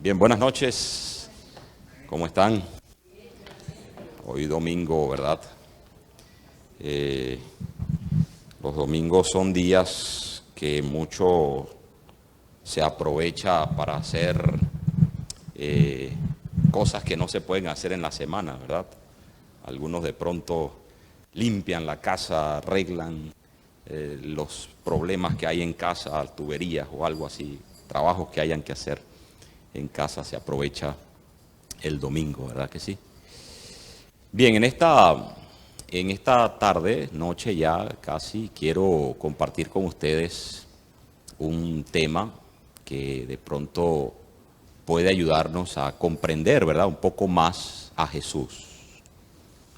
Bien, buenas noches. ¿Cómo están? Hoy domingo, ¿verdad? Los domingos son días que mucho se aprovecha para hacer cosas que no se pueden hacer en la semana, ¿verdad? Algunos de pronto limpian la casa, arreglan los problemas que hay en casa, tuberías o algo así, trabajos que hayan que hacer en casa, se aprovecha el domingo, ¿verdad que sí? Bien, en esta tarde, noche ya casi, quiero compartir con ustedes un tema que de pronto puede ayudarnos a comprender, ¿verdad?, un poco más a Jesús,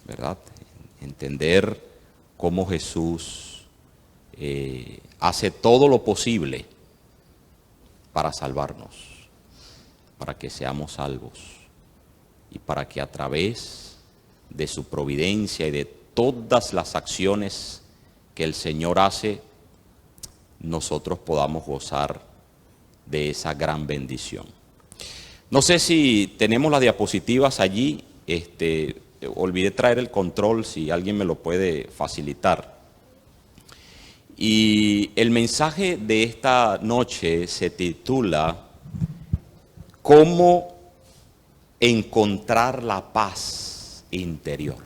¿verdad? Entender cómo Jesús hace todo lo posible para salvarnos, para que seamos salvos y para que a través de su providencia y de todas las acciones que el Señor hace, nosotros podamos gozar de esa gran bendición. No sé si tenemos las diapositivas allí, olvidé traer el control, si alguien me lo puede facilitar. Y el mensaje de esta noche se titula ¿Cómo encontrar la paz interior?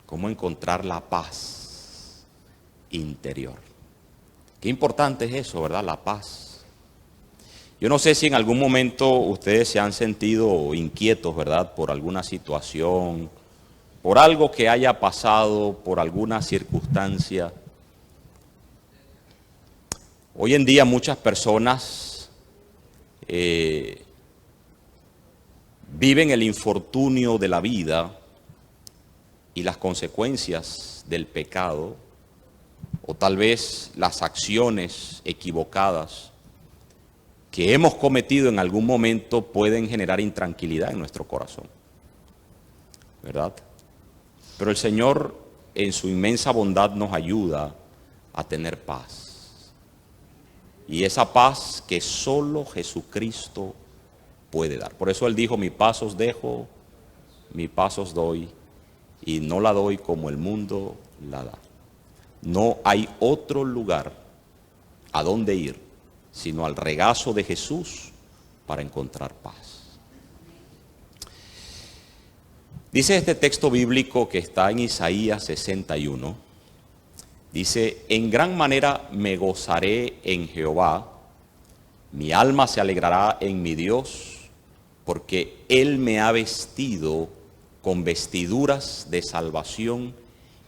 ¿Cómo encontrar la paz interior? Qué importante es eso, ¿verdad? La paz. Yo no sé si en algún momento ustedes se han sentido inquietos, ¿verdad?, por alguna situación, por algo que haya pasado, por alguna circunstancia. Hoy en día muchas personas viven el infortunio de la vida y las consecuencias del pecado, o tal vez las acciones equivocadas que hemos cometido en algún momento pueden generar intranquilidad en nuestro corazón, ¿verdad? Pero el Señor en su inmensa bondad nos ayuda a tener paz. Y esa paz que solo Jesucristo puede dar. Por eso Él dijo, mi paz os dejo, mi paz os doy, y no la doy como el mundo la da. No hay otro lugar a donde ir, sino al regazo de Jesús para encontrar paz. Dice este texto bíblico que está en Isaías 61, dice, en gran manera me gozaré en Jehová, mi alma se alegrará en mi Dios, porque Él me ha vestido con vestiduras de salvación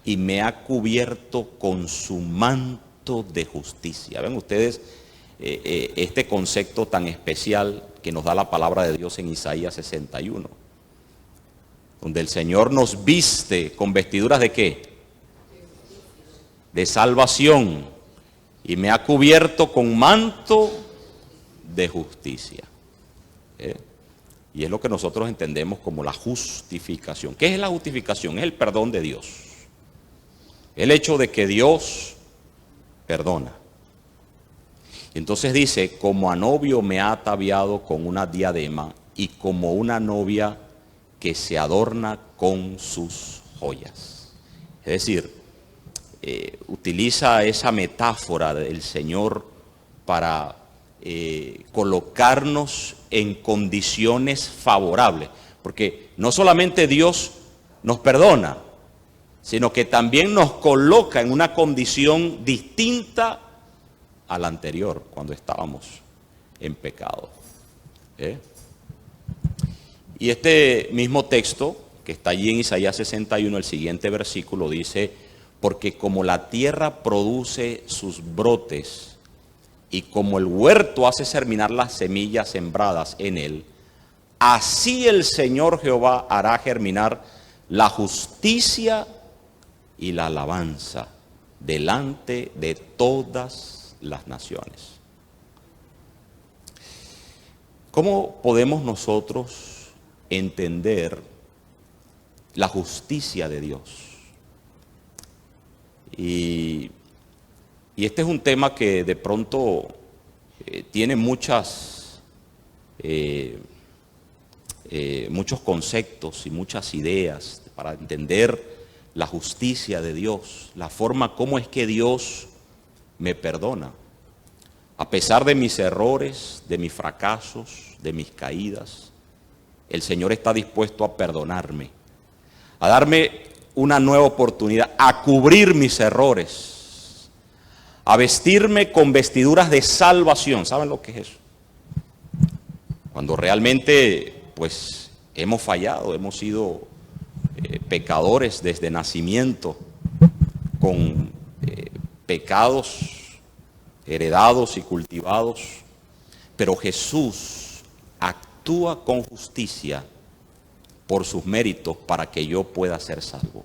y me ha cubierto con su manto de justicia. Ven ustedes este concepto tan especial que nos da la palabra de Dios en Isaías 61, donde el Señor nos viste con vestiduras ¿de qué? De salvación, y me ha cubierto con manto de justicia. Y es lo que nosotros entendemos como la justificación. ¿Qué es la justificación? Es el perdón de Dios. El hecho de que Dios perdona. Entonces dice, como a novio me ha ataviado con una diadema y como una novia que se adorna con sus joyas. Es decir, utiliza esa metáfora del Señor para colocarnos en condiciones favorables, porque no solamente Dios nos perdona, sino que también nos coloca en una condición distinta a la anterior, cuando estábamos en pecado. Y este mismo texto, que está allí en Isaías 61, el siguiente versículo dice, porque como la tierra produce sus brotes y como el huerto hace germinar las semillas sembradas en él, así el Señor Jehová hará germinar la justicia y la alabanza delante de todas las naciones. ¿Cómo podemos nosotros entender la justicia de Dios? Y este es un tema que de pronto tiene muchas muchos conceptos y muchas ideas para entender la justicia de Dios, la forma como es que Dios me perdona. A pesar de mis errores, de mis fracasos, de mis caídas, el Señor está dispuesto a perdonarme, a darme una nueva oportunidad, a cubrir mis errores, a vestirme con vestiduras de salvación. ¿Saben lo que es eso? Cuando realmente, pues, hemos fallado, hemos sido pecadores desde nacimiento, con pecados heredados y cultivados, pero Jesús actúa con justicia por sus méritos para que yo pueda ser salvo.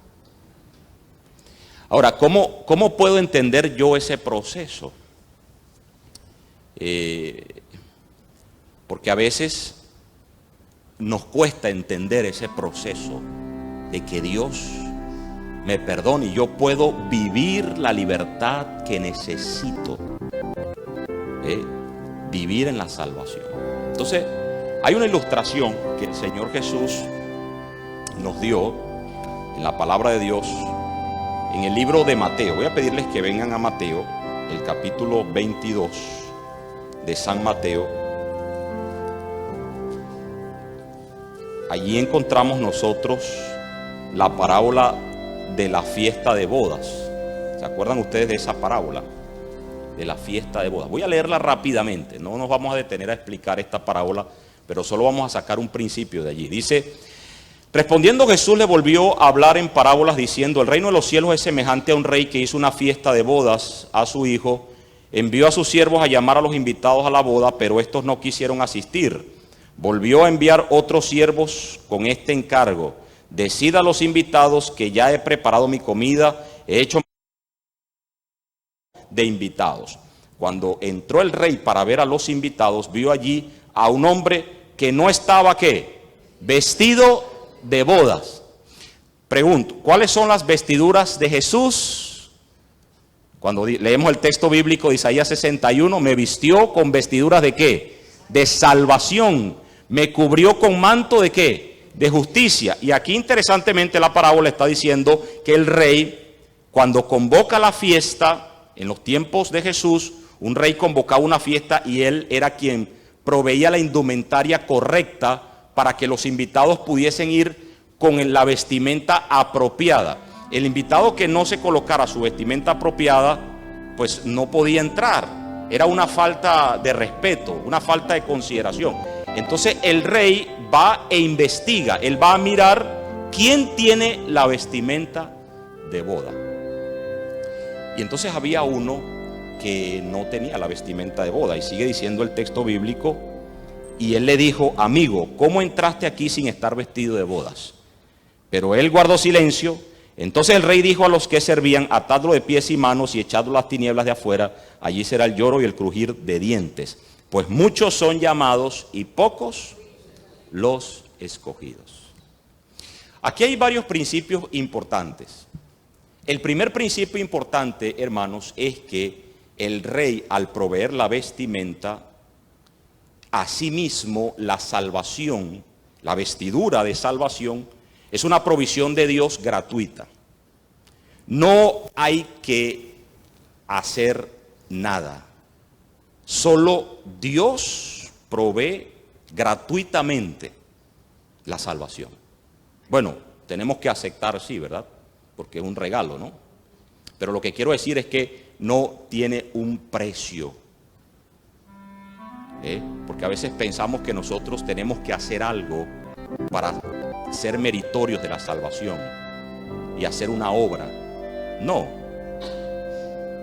Ahora, ¿cómo puedo entender yo ese proceso? Porque a veces nos cuesta entender ese proceso de que Dios me perdone y yo puedo vivir la libertad que necesito, vivir en la salvación. Entonces, hay una ilustración que el Señor Jesús nos dio en la palabra de Dios, en el libro de Mateo. Voy a pedirles que vengan a Mateo, el capítulo 22 de San Mateo. Allí encontramos nosotros la parábola de la fiesta de bodas. ¿Se acuerdan ustedes de esa parábola? De la fiesta de bodas. Voy a leerla rápidamente, no nos vamos a detener a explicar esta parábola, pero solo vamos a sacar un principio de allí. Dice: respondiendo Jesús le volvió a hablar en parábolas diciendo: el reino de los cielos es semejante a un rey que hizo una fiesta de bodas a su hijo. Envió a sus siervos a llamar a los invitados a la boda, pero estos no quisieron asistir. Volvió a enviar otros siervos con este encargo: decid a los invitados que ya he preparado mi comida, he hecho de invitados. Cuando entró el rey para ver a los invitados, vio allí a un hombre que no estaba, ¿qué? Vestido de bodas. Pregunto, ¿cuáles son las vestiduras de Jesús? Cuando leemos el texto bíblico de Isaías 61, me vistió con vestiduras de ¿qué? De salvación. Me cubrió con manto de ¿qué? De justicia. Y aquí interesantemente la parábola está diciendo que el rey, cuando convoca la fiesta, en los tiempos de Jesús, un rey convocaba una fiesta y él era quien proveía la indumentaria correcta para que los invitados pudiesen ir con la vestimenta apropiada. El invitado que no se colocara su vestimenta apropiada, pues no podía entrar. Era una falta de respeto, una falta de consideración. Entonces el rey va e investiga, él va a mirar quién tiene la vestimenta de boda. Y entonces había uno que no tenía la vestimenta de boda, y sigue diciendo el texto bíblico, y él le dijo: amigo, ¿cómo entraste aquí sin estar vestido de bodas? Pero él guardó silencio. Entonces el rey dijo a los que servían: atadlo de pies y manos y echadlo a las tinieblas de afuera, allí será el lloro y el crujir de dientes, pues muchos son llamados y pocos los escogidos. Aquí hay varios principios importantes. El primer principio importante, hermanos, es que el rey, al proveer la vestimenta, asimismo la salvación, la vestidura de salvación, es una provisión de Dios gratuita. No hay que hacer nada. Solo Dios provee gratuitamente la salvación. Bueno, tenemos que aceptar, sí, ¿verdad? Porque es un regalo, ¿no? Pero lo que quiero decir es que no tiene un precio. Porque a veces pensamos que nosotros tenemos que hacer algo para ser meritorios de la salvación y hacer una obra. No.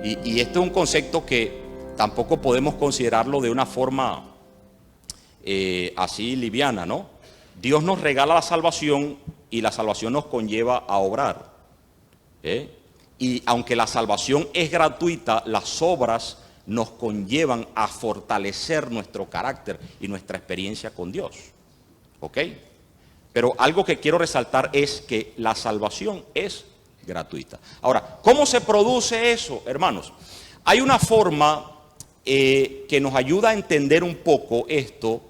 Y este es un concepto que tampoco podemos considerarlo de una forma así liviana, ¿no? Dios nos regala la salvación y la salvación nos conlleva a obrar. Y aunque la salvación es gratuita, las obras nos conllevan a fortalecer nuestro carácter y nuestra experiencia con Dios. ¿Ok? Pero algo que quiero resaltar es que la salvación es gratuita. Ahora, ¿cómo se produce eso, hermanos? Hay una forma que nos ayuda a entender un poco esto,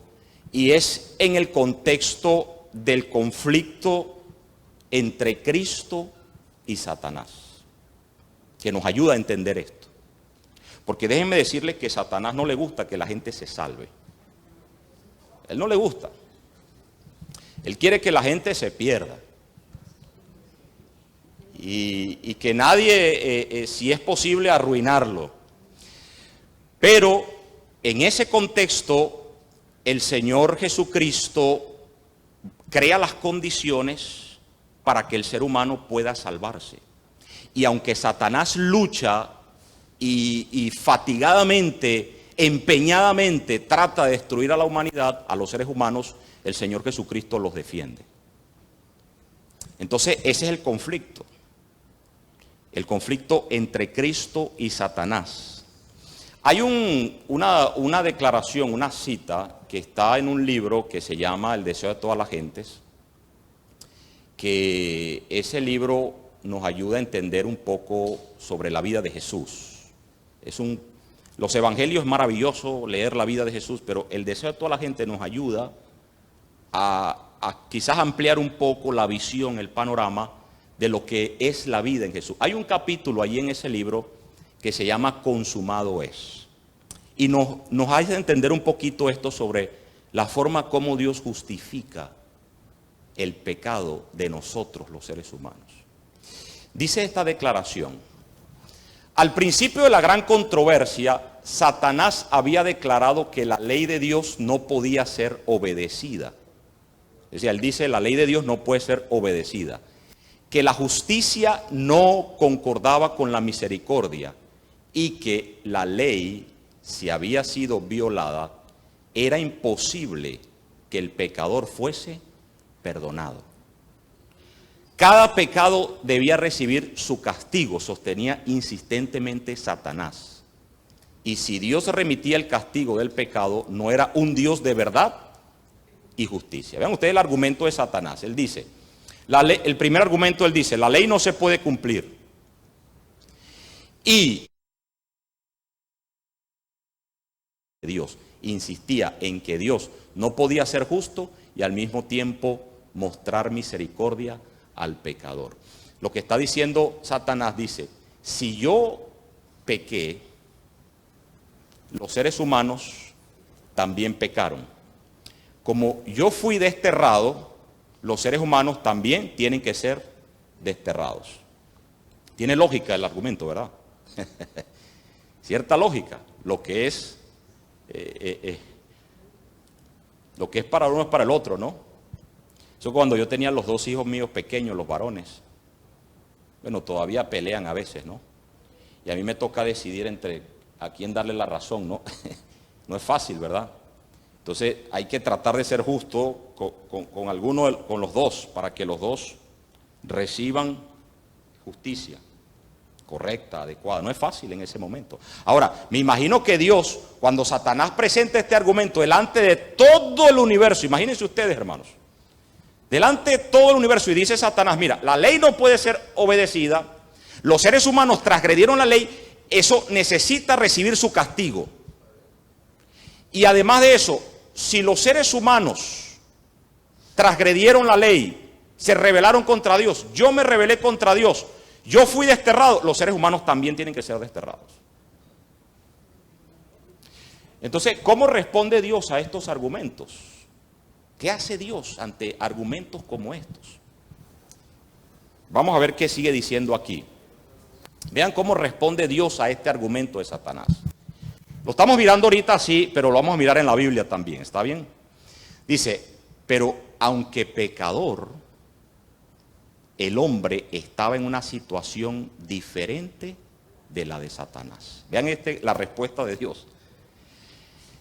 y es en el contexto del conflicto entre Cristo y Satanás, que nos ayuda a entender esto. Porque déjenme decirles que a Satanás no le gusta que la gente se salve. Él no le gusta. Él quiere que la gente se pierda. Y que nadie, si es posible, arruinarlo. Pero en ese contexto, el Señor Jesucristo crea las condiciones para que el ser humano pueda salvarse. Y aunque Satanás lucha y fatigadamente, empeñadamente trata de destruir a la humanidad, a los seres humanos, el Señor Jesucristo los defiende. Entonces ese es el conflicto entre Cristo y Satanás. Hay una declaración, una cita que está en un libro que se llama El deseo de todas las gentes, que ese libro nos ayuda a entender un poco sobre la vida de Jesús. Los evangelios es maravilloso leer la vida de Jesús, pero el deseo de toda la gente nos ayuda a quizás ampliar un poco la visión, el panorama de lo que es la vida en Jesús. Hay un capítulo allí en ese libro que se llama Consumado es. Y nos hace entender un poquito esto sobre la forma como Dios justifica el pecado de nosotros, los seres humanos. Dice esta declaración: al principio de la gran controversia, Satanás había declarado que la ley de Dios no podía ser obedecida. Es decir, él dice, la ley de Dios no puede ser obedecida. Que la justicia no concordaba con la misericordia y que la ley, si había sido violada, era imposible que el pecador fuese perdonado. Cada pecado debía recibir su castigo, sostenía insistentemente Satanás. Y si Dios remitía el castigo del pecado, no era un Dios de verdad y justicia. Vean ustedes el argumento de Satanás. Él dice, el primer argumento, él dice, la ley no se puede cumplir. Y Dios insistía en que Dios no podía ser justo y al mismo tiempo mostrar misericordia al pecador. Lo que está diciendo Satanás dice, si yo pequé, los seres humanos también pecaron. Como yo fui desterrado, los seres humanos también tienen que ser desterrados. Tiene lógica el argumento, ¿verdad? Cierta lógica. Lo que es para uno es para el otro, ¿no? Eso cuando yo tenía los dos hijos míos pequeños, los varones. Bueno, todavía pelean a veces, ¿no? Y a mí me toca decidir entre a quién darle la razón, ¿no? No es fácil, ¿verdad? Entonces hay que tratar de ser justo con alguno, con los dos, para que los dos reciban justicia correcta, adecuada. No es fácil en ese momento. Ahora, me imagino que Dios, cuando Satanás presenta este argumento delante de todo el universo, imagínense ustedes, hermanos, delante de todo el universo, y dice Satanás, mira, la ley no puede ser obedecida, los seres humanos transgredieron la ley, eso necesita recibir su castigo. Y además de eso, si los seres humanos transgredieron la ley, se rebelaron contra Dios, yo me rebelé contra Dios, yo fui desterrado, los seres humanos también tienen que ser desterrados. Entonces, ¿cómo responde Dios a estos argumentos? ¿Qué hace Dios ante argumentos como estos? Vamos a ver qué sigue diciendo aquí. Vean cómo responde Dios a este argumento de Satanás. Lo estamos mirando ahorita así, pero lo vamos a mirar en la Biblia también, ¿está bien? Dice, pero aunque pecador, el hombre estaba en una situación diferente de la de Satanás. Vean la respuesta de Dios.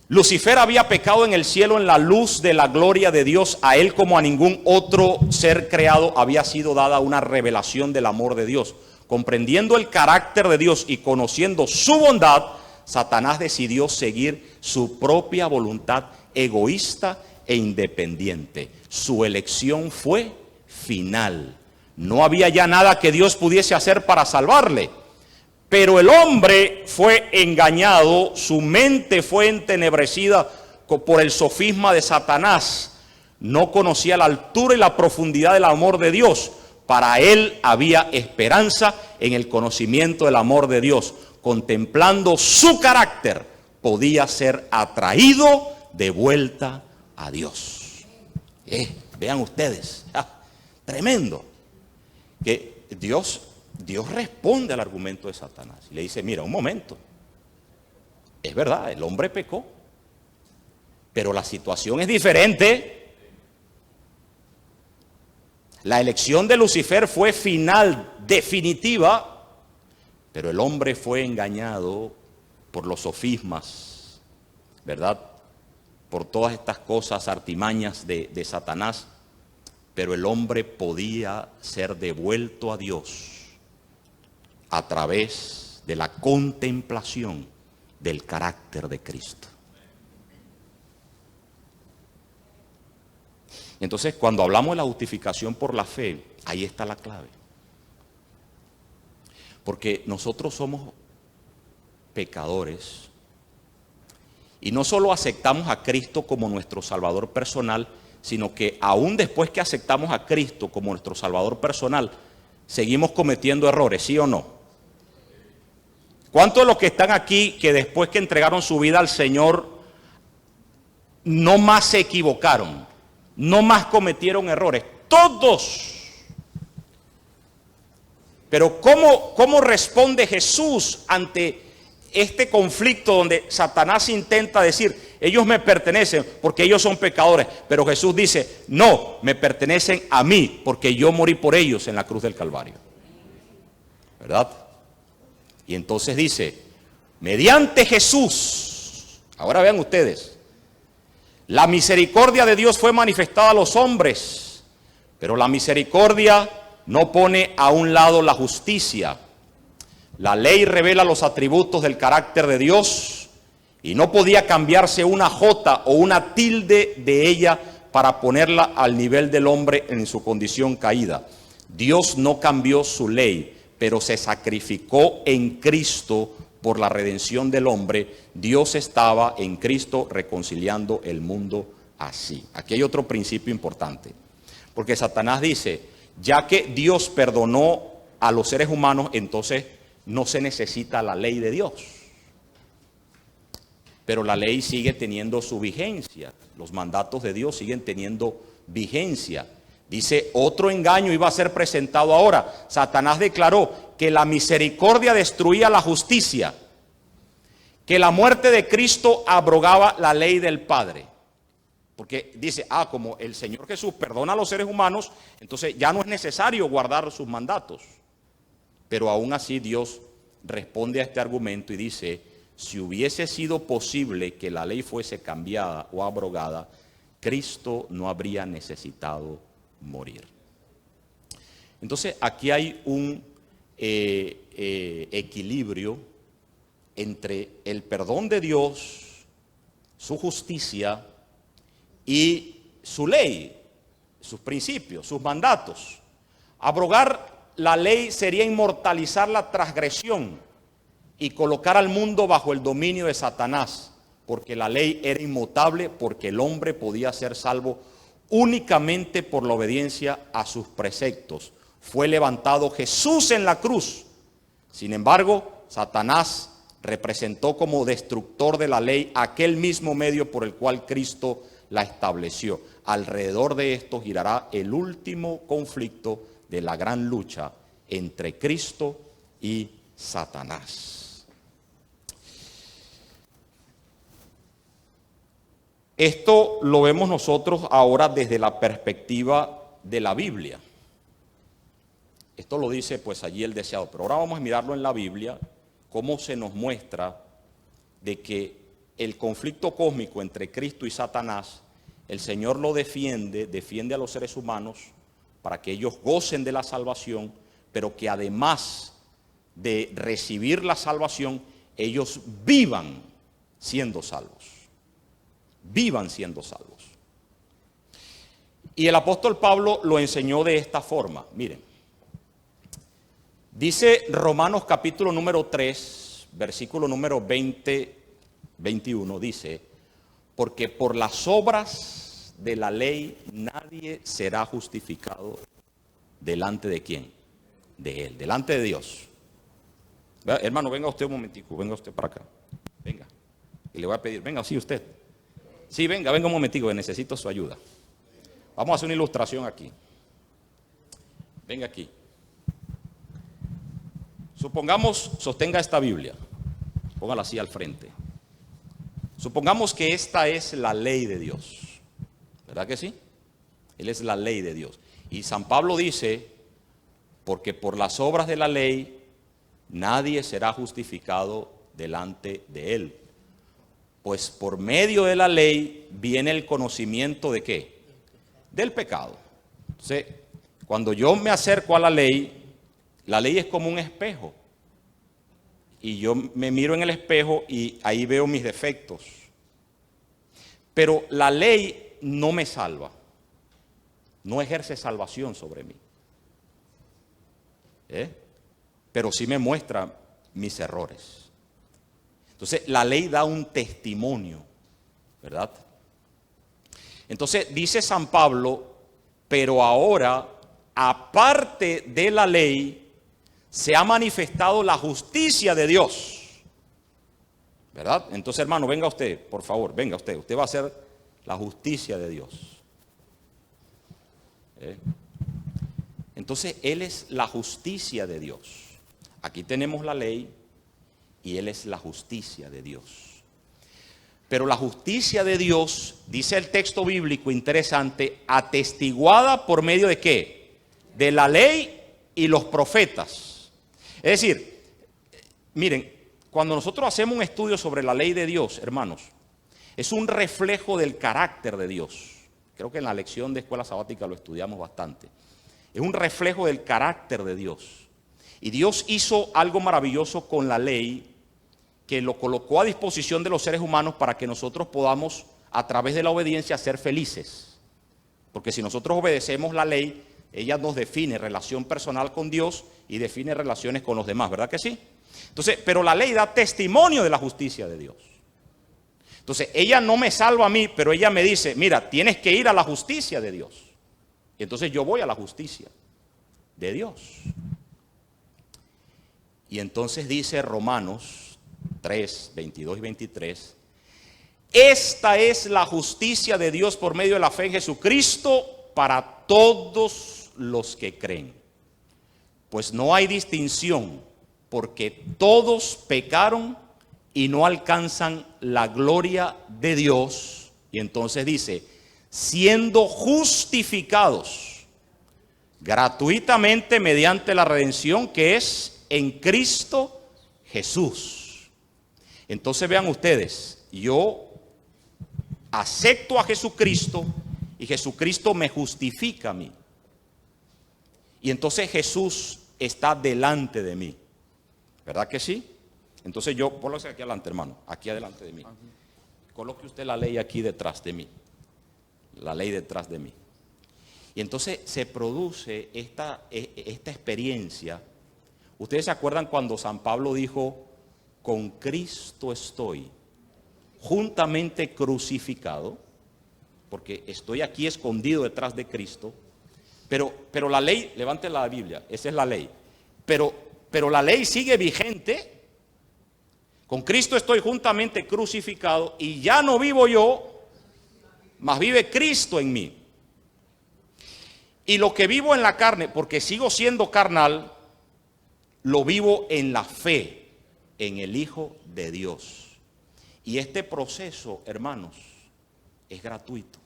Lucifer había pecado en el cielo en la luz de la gloria de Dios. A él como a ningún otro ser creado había sido dada una revelación del amor de Dios. Comprendiendo el carácter de Dios y conociendo su bondad, Satanás decidió seguir su propia voluntad egoísta e independiente. Su elección fue final. No había ya nada que Dios pudiese hacer para salvarle. Pero el hombre fue engañado, su mente fue entenebrecida por el sofisma de Satanás, no conocía la altura y la profundidad del amor de Dios. Para él había esperanza en el conocimiento del amor de Dios. Contemplando su carácter, podía ser atraído de vuelta a Dios. Vean ustedes, tremendo. Que Dios responde al argumento de Satanás. Y le dice, mira, un momento. Es verdad, el hombre pecó. Pero la situación es diferente. La elección de Lucifer fue final, definitiva, pero el hombre fue engañado por los sofismas, ¿verdad? Por todas estas cosas, artimañas de Satanás, pero el hombre podía ser devuelto a Dios a través de la contemplación del carácter de Cristo. Entonces, cuando hablamos de la justificación por la fe, ahí está la clave. Porque nosotros somos pecadores y no solo aceptamos a Cristo como nuestro Salvador personal, sino que aún después que aceptamos a Cristo como nuestro Salvador personal, seguimos cometiendo errores, ¿sí o no? ¿Cuántos de los que están aquí que después que entregaron su vida al Señor no más se equivocaron? No más cometieron errores, todos. Pero ¿cómo responde Jesús ante este conflicto donde Satanás intenta decir, ellos me pertenecen porque ellos son pecadores? Pero Jesús dice, no, me pertenecen a mí porque yo morí por ellos en la cruz del Calvario. ¿Verdad? Y entonces dice, mediante Jesús, ahora vean ustedes, la misericordia de Dios fue manifestada a los hombres, pero la misericordia no pone a un lado la justicia. La ley revela los atributos del carácter de Dios y no podía cambiarse una jota o una tilde de ella para ponerla al nivel del hombre en su condición caída. Dios no cambió su ley, pero se sacrificó en Cristo por la redención del hombre. Dios estaba en Cristo reconciliando el mundo así. Aquí hay otro principio importante, porque Satanás dice, ya que Dios perdonó a los seres humanos, entonces no se necesita la ley de Dios. Pero la ley sigue teniendo su vigencia, los mandatos de Dios siguen teniendo vigencia. Dice, otro engaño iba a ser presentado ahora. Satanás declaró que la misericordia destruía la justicia, que la muerte de Cristo abrogaba la ley del Padre. Porque dice, como el Señor Jesús perdona a los seres humanos, entonces ya no es necesario guardar sus mandatos. Pero aún así Dios responde a este argumento y dice, si hubiese sido posible que la ley fuese cambiada o abrogada, Cristo no habría necesitado morir. Entonces aquí hay un equilibrio entre el perdón de Dios, su justicia y su ley, sus principios, sus mandatos. Abrogar la ley sería inmortalizar la transgresión y colocar al mundo bajo el dominio de Satanás, porque la ley era inmutable, porque el hombre podía ser salvo únicamente por la obediencia a sus preceptos. Fue levantado Jesús en la cruz. Sin embargo, Satanás representó como destructor de la ley aquel mismo medio por el cual Cristo la estableció. Alrededor de esto girará el último conflicto de la gran lucha entre Cristo y Satanás. Esto lo vemos nosotros ahora desde la perspectiva de la Biblia. Esto lo dice pues allí el deseado, pero ahora vamos a mirarlo en la Biblia, cómo se nos muestra de que el conflicto cósmico entre Cristo y Satanás, el Señor lo defiende a los seres humanos para que ellos gocen de la salvación, pero que además de recibir la salvación, ellos vivan siendo salvos. Vivan siendo salvos. Y el apóstol Pablo lo enseñó de esta forma. Miren, dice Romanos capítulo número 3, versículo número 20, 21, dice, porque por las obras de la ley nadie será justificado delante de quién, de él, delante de Dios. Hermano, venga usted un momentico, venga usted para acá, venga, y le voy a pedir, venga, sí usted, sí, venga un momentico, que necesito su ayuda. Vamos a hacer una ilustración aquí. Venga aquí. Supongamos, sostenga esta Biblia, póngala así al frente. Supongamos que esta es la ley de Dios, ¿verdad que sí? Él es la ley de Dios. Y San Pablo dice, porque por las obras de la ley nadie será justificado delante de él. Pues por medio de la ley viene el conocimiento de ¿qué? Del pecado. Entonces, cuando yo me acerco a la ley es como un espejo. Y yo me miro en el espejo y ahí veo mis defectos. Pero la ley no me salva. No ejerce salvación sobre mí. Pero sí me muestra mis errores. Entonces, la ley da un testimonio, ¿verdad? Entonces, dice San Pablo, pero ahora, aparte de la ley, se ha manifestado la justicia de Dios, ¿verdad? Entonces, hermano, venga usted, por favor, venga usted. Usted va a hacer la justicia de Dios. Entonces, Él es la justicia de Dios. Aquí tenemos la ley y Él es la justicia de Dios. Pero la justicia de Dios, dice el texto bíblico interesante, atestiguada por medio de ¿qué? De la ley y los profetas. Es decir, miren, cuando nosotros hacemos un estudio sobre la ley de Dios, hermanos, es un reflejo del carácter de Dios. Creo que en la lección de escuela sabática lo estudiamos bastante. Es un reflejo del carácter de Dios. Y Dios hizo algo maravilloso con la ley, que lo colocó a disposición de los seres humanos para que nosotros podamos, a través de la obediencia, ser felices. Porque si nosotros obedecemos la ley, ella nos define relación personal con Dios y define relaciones con los demás, ¿verdad que sí? Entonces, pero la ley da testimonio de la justicia de Dios. Entonces, ella no me salva a mí, pero ella me dice, mira, tienes que ir a la justicia de Dios. Y entonces yo voy a la justicia de Dios. Y entonces dice Romanos 3, 22 y 23, esta es la justicia de Dios por medio de la fe en Jesucristo para todos los que creen. Pues no hay distinción, porque todos pecaron y no alcanzan la gloria de Dios. Y entonces dice, siendo justificados gratuitamente mediante la redención que es en Cristo Jesús. Entonces vean ustedes, yo acepto a Jesucristo y Jesucristo me justifica a mí. Y entonces Jesús está delante de mí. ¿Verdad que sí? Entonces yo, ponlo aquí adelante, hermano, aquí adelante de mí. Coloque usted la ley aquí detrás de mí. La ley detrás de mí. Y entonces se produce esta experiencia. ¿Ustedes se acuerdan cuando San Pablo dijo, con Cristo estoy juntamente crucificado? Porque estoy aquí escondido detrás de Cristo. Pero la ley, levante la Biblia, esa es la ley. Pero la ley sigue vigente. Con Cristo estoy juntamente crucificado y ya no vivo yo, mas vive Cristo en mí. Y lo que vivo en la carne, porque sigo siendo carnal, lo vivo en la fe, en el Hijo de Dios. Y este proceso, hermanos, es gratuito.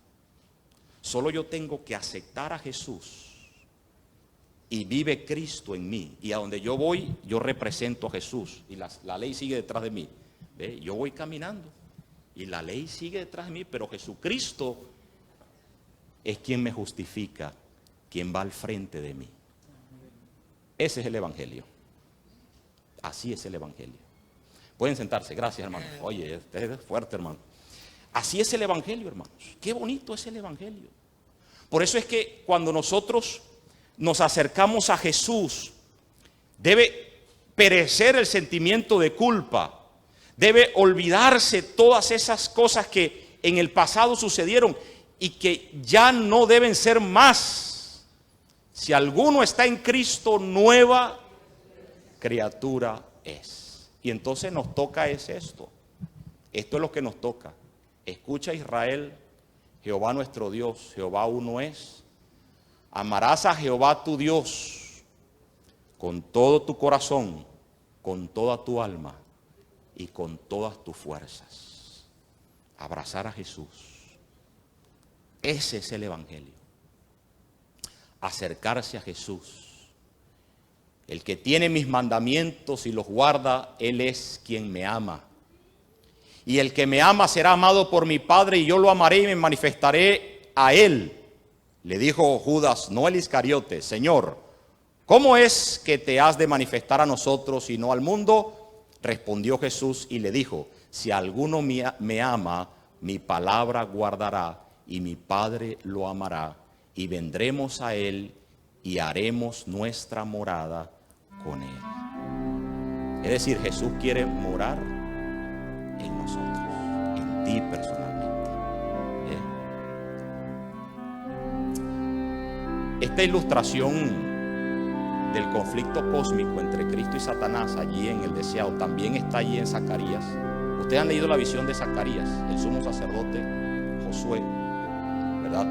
Solo yo tengo que aceptar a Jesús y vive Cristo en mí. Y a donde yo voy, yo represento a Jesús. Y la ley sigue detrás de mí. ¿Ve? Yo voy caminando y la ley sigue detrás de mí, pero Jesucristo es quien me justifica, quien va al frente de mí. Ese es el Evangelio. Así es el Evangelio. Pueden sentarse, gracias, hermano. Oye, este es fuerte, hermano. Así es el Evangelio, hermanos. Qué bonito es el Evangelio. Por eso es que cuando nosotros nos acercamos a Jesús, debe perecer el sentimiento de culpa. Debe olvidarse todas esas cosas que en el pasado sucedieron y que ya no deben ser más. Si alguno está en Cristo, nueva criatura es. Y entonces nos toca es esto. Esto es lo que nos toca. Escucha, Israel, Jehová nuestro Dios, Jehová uno es. Amarás a Jehová tu Dios con todo tu corazón, con toda tu alma y con todas tus fuerzas. Abrazar a Jesús. Ese es el evangelio. Acercarse a Jesús. El que tiene mis mandamientos y los guarda, él es quien me ama. Y el que me ama será amado por mi Padre, y yo lo amaré y me manifestaré a él. Le dijo Judas, no el Iscariote: Señor, ¿cómo es que te has de manifestar a nosotros y no al mundo? Respondió Jesús y le dijo: si alguno me ama, mi palabra guardará, y mi Padre lo amará, y vendremos a él y haremos nuestra morada con él. Es decir, Jesús quiere morar en nosotros, en ti personalmente. Esta ilustración del conflicto cósmico entre Cristo y Satanás allí en el deseado también está allí en Zacarías. Ustedes han leído la visión de Zacarías, el sumo sacerdote Josué, ¿verdad?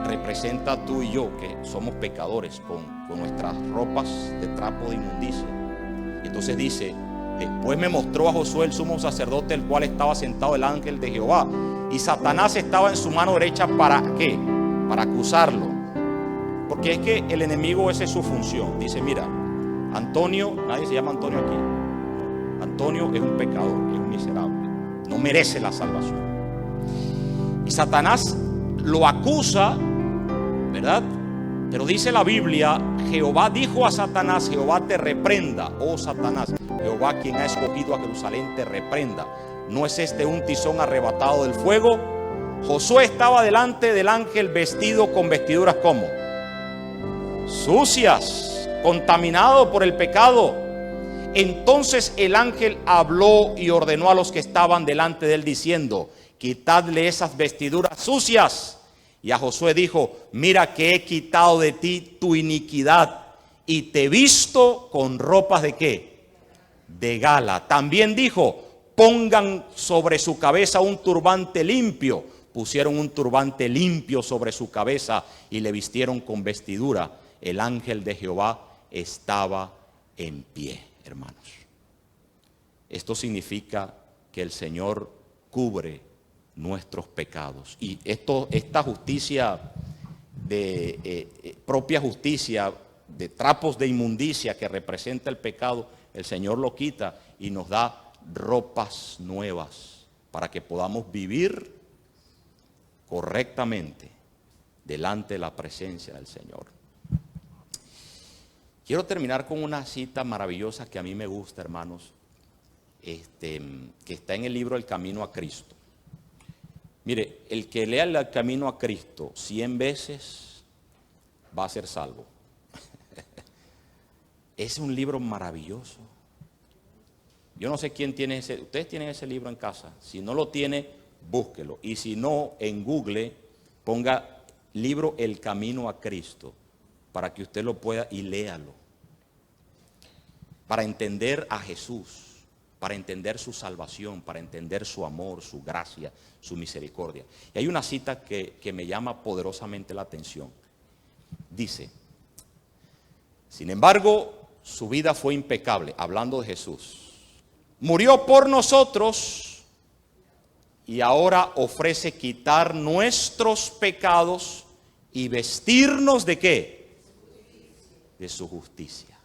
Representa tú y yo que somos pecadores con nuestras ropas de trapo de inmundicia. Entonces dice: después me mostró a Josué el sumo sacerdote, el cual estaba sentado el ángel de Jehová, y Satanás estaba en su mano derecha. ¿Para qué? Para acusarlo. Porque es que el enemigo, esa es su función. Dice: mira, Antonio, nadie se llama Antonio aquí. Antonio es un pecador, es un miserable, no merece la salvación. Y Satanás lo acusa, ¿verdad? Pero dice la Biblia: Jehová dijo a Satanás, Jehová te reprenda, oh Satanás, Jehová quien ha escogido a Jerusalén te reprenda. ¿No es este un tizón arrebatado del fuego? Josué estaba delante del ángel vestido con vestiduras como sucias, contaminado por el pecado. Entonces el ángel habló y ordenó a los que estaban delante de él diciendo: quitadle esas vestiduras sucias. Y a Josué dijo: mira que he quitado de ti tu iniquidad y te he visto con ropas de ¿qué? De gala. También dijo: pongan sobre su cabeza un turbante limpio. Pusieron un turbante limpio sobre su cabeza y le vistieron con vestidura. El ángel de Jehová estaba en pie, hermanos. Esto significa que el Señor cubre nuestros pecados. Y esta justicia propia justicia de trapos de inmundicia que representa el pecado, el Señor lo quita y nos da ropas nuevas para que podamos vivir correctamente delante de la presencia del Señor. Quiero terminar con una cita maravillosa que a mí me gusta, hermanos, que está en el libro El Camino a Cristo. Mire, el que lea El Camino a Cristo 100 veces va a ser salvo. Es un libro maravilloso. Yo no sé quién tiene ese. Ustedes tienen ese libro en casa. Si no lo tiene, búsquelo. Y si no, en Google ponga libro El Camino a Cristo, para que usted lo pueda y léalo. Para entender a Jesús, para entender su salvación, para entender su amor, su gracia, su misericordia. Y hay una cita que me llama poderosamente la atención. Dice: sin embargo, su vida fue impecable, hablando de Jesús. Murió por nosotros y ahora ofrece quitar nuestros pecados y vestirnos ¿de qué? De su justicia.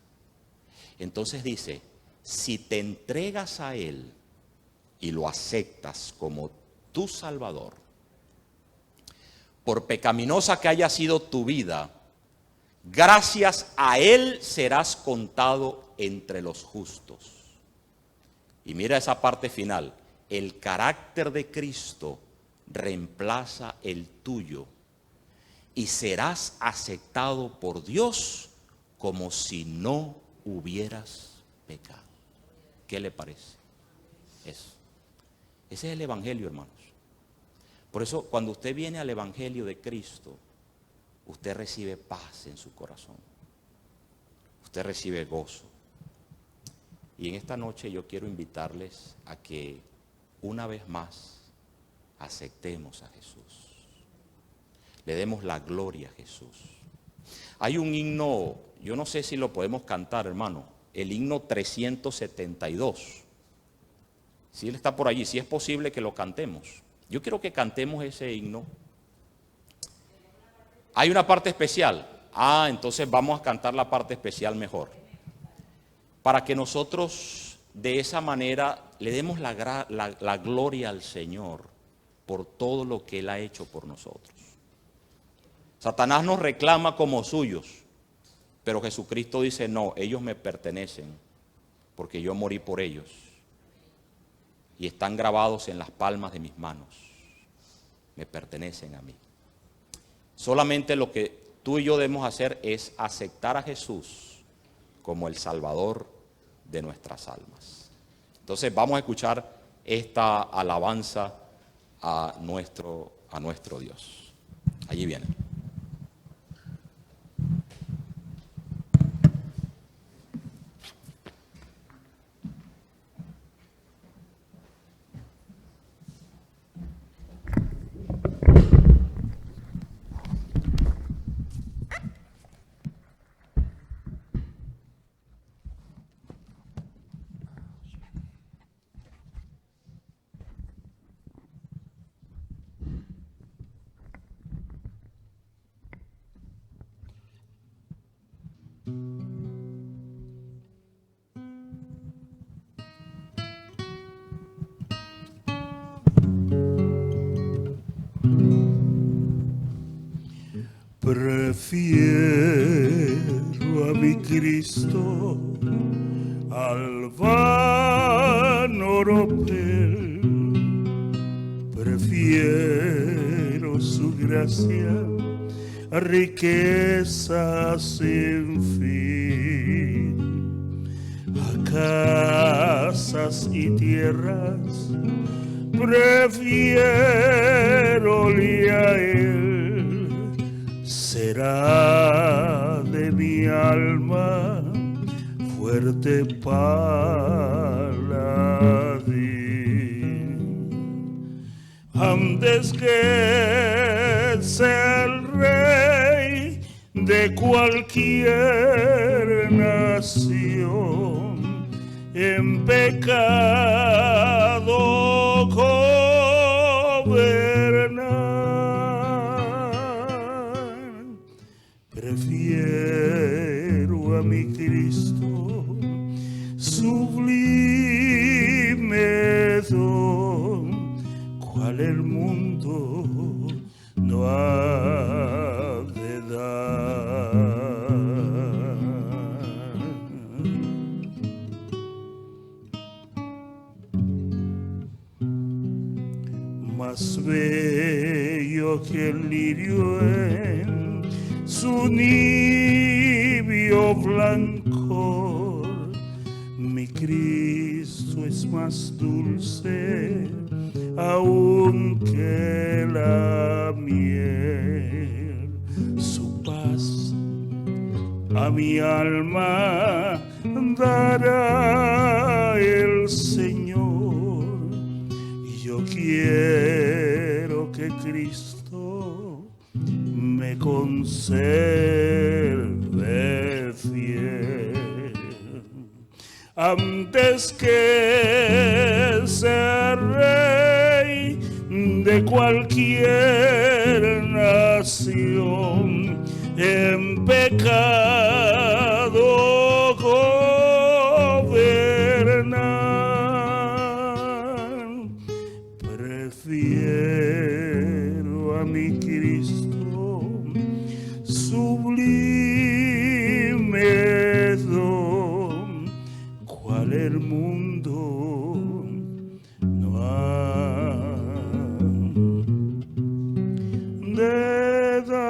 Entonces dice: si te entregas a Él y lo aceptas como tu Salvador, por pecaminosa que haya sido tu vida, gracias a Él serás contado entre los justos. Y mira esa parte final: el carácter de Cristo reemplaza el tuyo y serás aceptado por Dios como si no hubieras pecado. ¿Qué le parece? Eso. Ese es el evangelio, hermanos. Por eso, cuando usted viene al Evangelio de Cristo, usted recibe paz en su corazón. Usted recibe gozo. Y en esta noche yo quiero invitarles a que una vez más aceptemos a Jesús. Le demos la gloria a Jesús. Hay un himno, yo no sé si lo podemos cantar, hermano, el himno 372. Si él está por allí, si es posible que lo cantemos. Yo quiero que cantemos ese himno. Hay una parte especial. Entonces vamos a cantar la parte especial mejor. Para que nosotros de esa manera le demos la gloria al Señor por todo lo que Él ha hecho por nosotros. Satanás nos reclama como suyos, pero Jesucristo dice, no, ellos me pertenecen, porque yo morí por ellos. Y están grabados en las palmas de mis manos. Me pertenecen a mí. Solamente lo que tú y yo debemos hacer es aceptar a Jesús como el Salvador de nuestras almas. Entonces vamos a escuchar esta alabanza a nuestro Dios. Allí viene. Prefiero a mi Cristo al vano oropel, prefiero su gracia a riquezas sin fin, a casas y tierras, prefiero a él. Será de mi alma fuerte paladín. Antes que sea el rey de cualquier nación, en pecado gobernar. Prefiero a mi Cristo, sublime don, cual el mundo no ha de dar. Más bello que el lirio en su nibio blancor, mi Cristo es más dulce aún que la miel. Su paz a mi alma dará el Señor, y yo quiero que Cristo me conserve fiel. Antes que ser rey de cualquier nación, en pecado gobernar, prefiero a mi Cristo, sublime don, cual el mundo no ha de dar.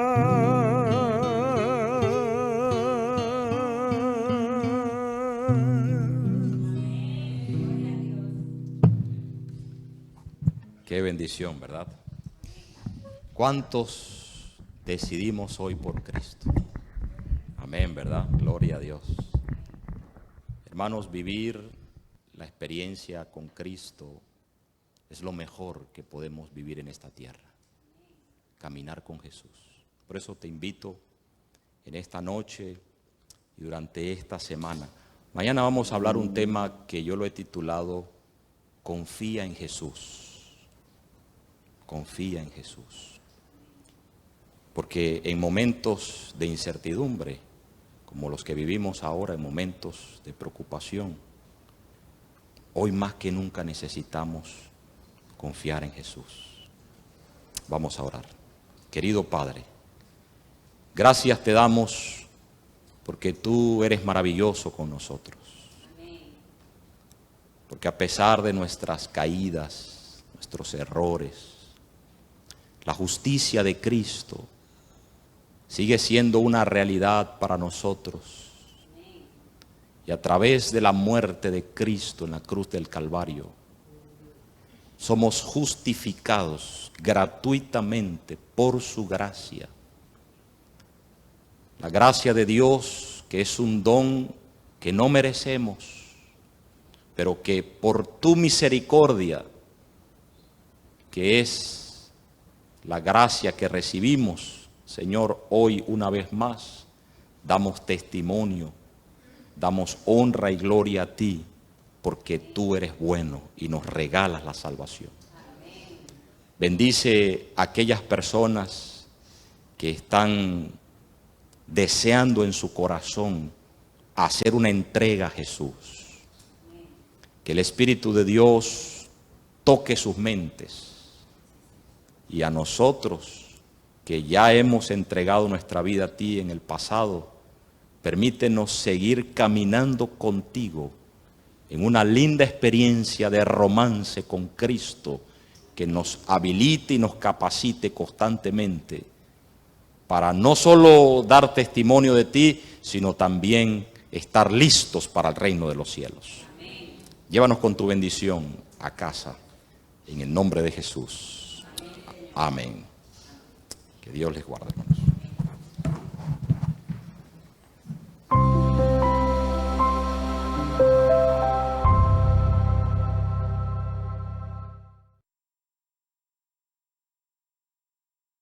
Qué bendición, ¿verdad? ¿Cuántos decidimos hoy por Cristo? Amén, ¿verdad? Gloria a Dios. Hermanos, vivir la experiencia con Cristo es lo mejor que podemos vivir en esta tierra. Caminar con Jesús. Por eso te invito en esta noche y durante esta semana. Mañana vamos a hablar un tema que yo lo he titulado Confía en Jesús. Confía en Jesús. Porque en momentos de incertidumbre, como los que vivimos ahora, en momentos de preocupación, hoy más que nunca necesitamos confiar en Jesús. Vamos a orar. Querido Padre, gracias te damos porque tú eres maravilloso con nosotros. Porque a pesar de nuestras caídas, nuestros errores, la justicia de Cristo sigue siendo una realidad para nosotros. Y a través de la muerte de Cristo en la cruz del Calvario, somos justificados gratuitamente por su gracia. La gracia de Dios, que es un don que no merecemos, pero que por tu misericordia, que es la gracia que recibimos, Señor, hoy una vez más damos testimonio, damos honra y gloria a ti, porque tú eres bueno y nos regalas la salvación. Amén. Bendice a aquellas personas que están deseando en su corazón hacer una entrega a Jesús. Que el Espíritu de Dios toque sus mentes, y a nosotros que ya hemos entregado nuestra vida a ti en el pasado, permítenos seguir caminando contigo en una linda experiencia de romance con Cristo que nos habilite y nos capacite constantemente para no solo dar testimonio de ti, sino también estar listos para el reino de los cielos. Amén. Llévanos con tu bendición a casa, en el nombre de Jesús. Amén. Que Dios les guarde.